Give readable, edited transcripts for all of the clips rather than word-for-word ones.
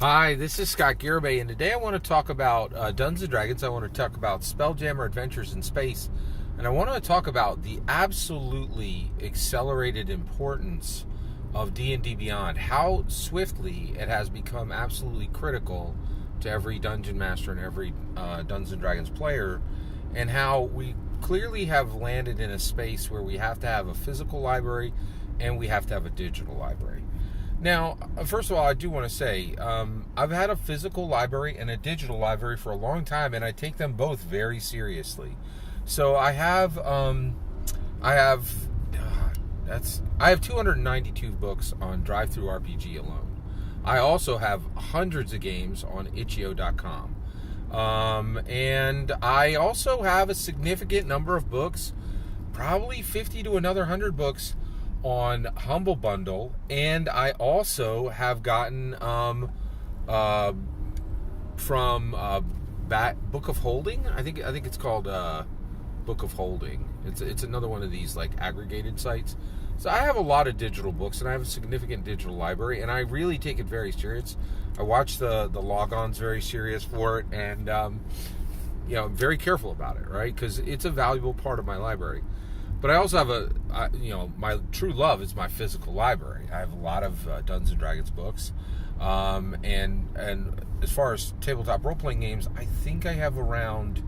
Hi, this is Scott Garibay, and today I want to talk about Dungeons & Dragons. I want to talk about Spelljammer Adventures in Space, and I want to talk about the absolutely accelerated importance of D&D Beyond, how swiftly it has become absolutely critical to every Dungeon Master and every Dungeons & Dragons player, and how we clearly have landed in a space where we have to have a physical library and we have to have a digital library. Now, first of all, I do want to say, I've had a physical library and a digital library for a long time, and I take them both very seriously. So I have 292 books on DriveThruRPG alone. I also have hundreds of games on itch.io.com. And I also have a significant number of books, probably 50 to another 100 books, on Humble Bundle, and I also have gotten from Book of Holding. I think it's called Book of Holding. It's another one of these like aggregated sites. So I have a lot of digital books, and I have a significant digital library, and I really take it very serious. I watch the logons very serious for it, and I'm very careful about it, right? Because it's a valuable part of my library. But I also have my true love is my physical library. I have a lot of Dungeons & Dragons books. And as far as tabletop role-playing games, I think I have around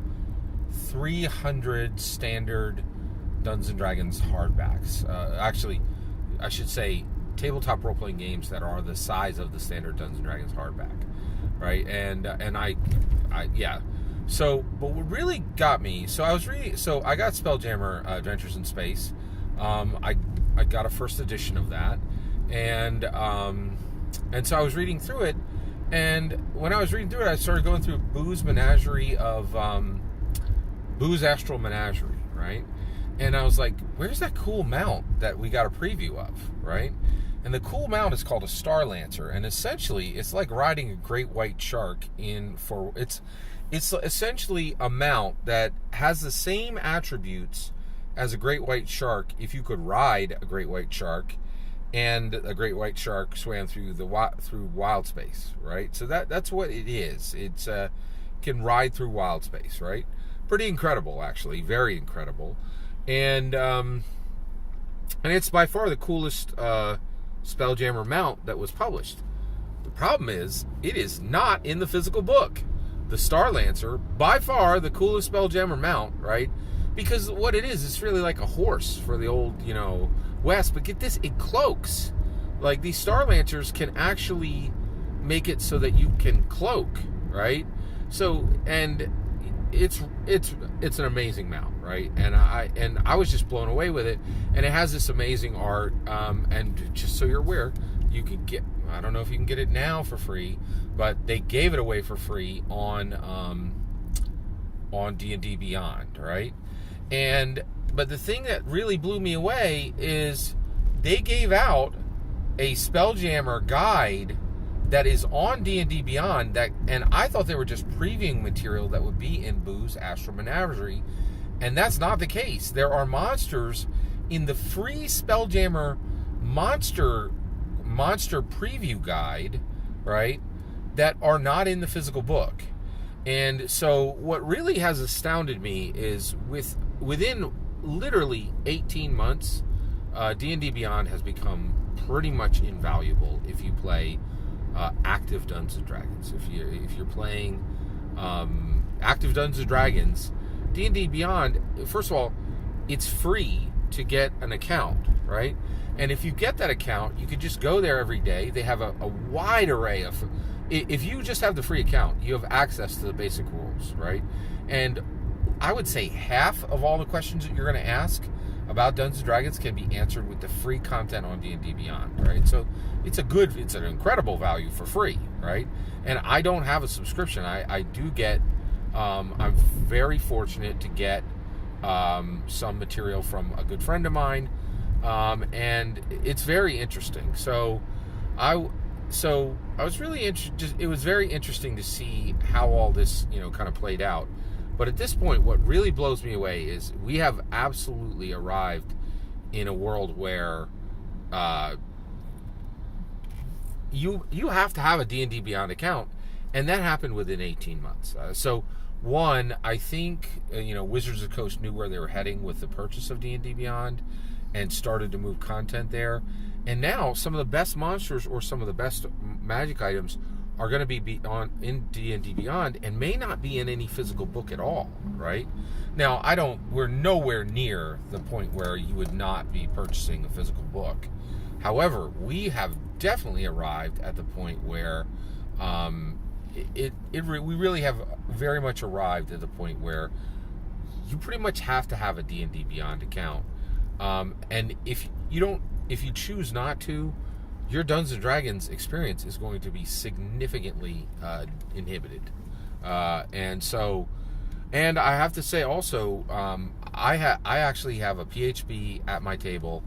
300 standard Dungeons & Dragons hardbacks. Actually, I should say tabletop role-playing games that are the size of the standard Dungeons & Dragons hardback, right? And I So, but what really got me, I got Spelljammer Adventures in Space. I got a first edition of that, and so I was reading through it, and when I was reading through it, I started going through Boo's Menagerie of Boo's Astral Menagerie, right? And I was like, where's that cool mount that we got a preview of, right? And the cool mount is called a Star Lancer, and essentially, it's like riding a great white shark It's essentially a mount that has the same attributes as a great white shark if you could ride a great white shark and a great white shark swam through wild space, right? So that's what it is. It's can ride through wild space, right? Pretty incredible, actually, very incredible. And it's by far the coolest Spelljammer mount that was published. The problem is, it is not in the physical book. The Star Lancer, by far the coolest Spelljammer mount, right? Because what it is, it's really like a horse for the old, West. But get this, it cloaks. Like, these Star Lancers can actually make it so that you can cloak, right? So, and it's an amazing mount, right? And I was just blown away with it. And it has this amazing art. And just so you're aware, you can get, I don't know if you can get it now for free, but they gave it away for free on D&D Beyond, right? But the thing that really blew me away is they gave out a Spelljammer guide that is on D&D Beyond, and I thought they were just previewing material that would be in Boo's Astral Menagerie, and that's not the case. There are monsters in the free Spelljammer monster preview guide, right, that are not in the physical book. And so what really has astounded me is within literally 18 months, D&D Beyond has become pretty much invaluable if you play active Dungeons & Dragons. If you're playing active Dungeons & Dragons, D&D Beyond, first of all, it's free to get an account, right? And if you get that account, you can just go there every day. They have a wide array of... If you just have the free account, you have access to the basic rules, right? And I would say half of all the questions that you're going to ask about Dungeons & Dragons can be answered with the free content on D&D Beyond, right? So it's an incredible value for free, right? And I don't have a subscription. I do get... I'm very fortunate to get some material from a good friend of mine, and it's very interesting. So I was really interested. It was very interesting to see how all this, kind of played out. But at this point, what really blows me away is we have absolutely arrived in a world where you have to have a D&D Beyond account, and that happened within 18 months. So one, I think Wizards of the Coast knew where they were heading with the purchase of D&D Beyond, and started to move content there. And now some of the best monsters or some of the best Magic items are going to be in D&D Beyond, and may not be in any physical book at all, right? Now, we're nowhere near the point where you would not be purchasing a physical book. However, we have definitely arrived at the point where we really have very much arrived at the point where you pretty much have to have a D&D Beyond account. And if you choose not to, your Dungeons & Dragons experience is going to be significantly inhibited. And I have to say also, I actually have a PHB at my table,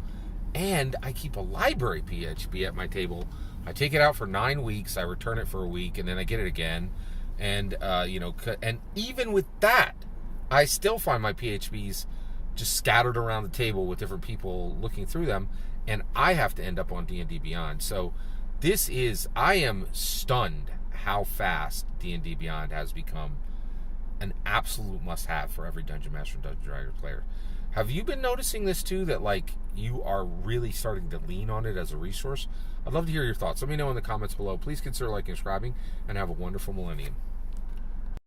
and I keep a library PHB at my table. I take it out for 9 weeks, I return it for a week, and then I get it again. And and even with that, I still find my PHBs just scattered around the table with different people looking through them, and I have to end up on D&D Beyond. So I am stunned how fast D&D Beyond has become an absolute must-have for every Dungeon Master and Dungeon Dragon player. Have you been noticing this too, that like you are really starting to lean on it as a resource? I'd love to hear your thoughts. Let me know in the comments below. Please consider liking and subscribing, and have a wonderful millennium.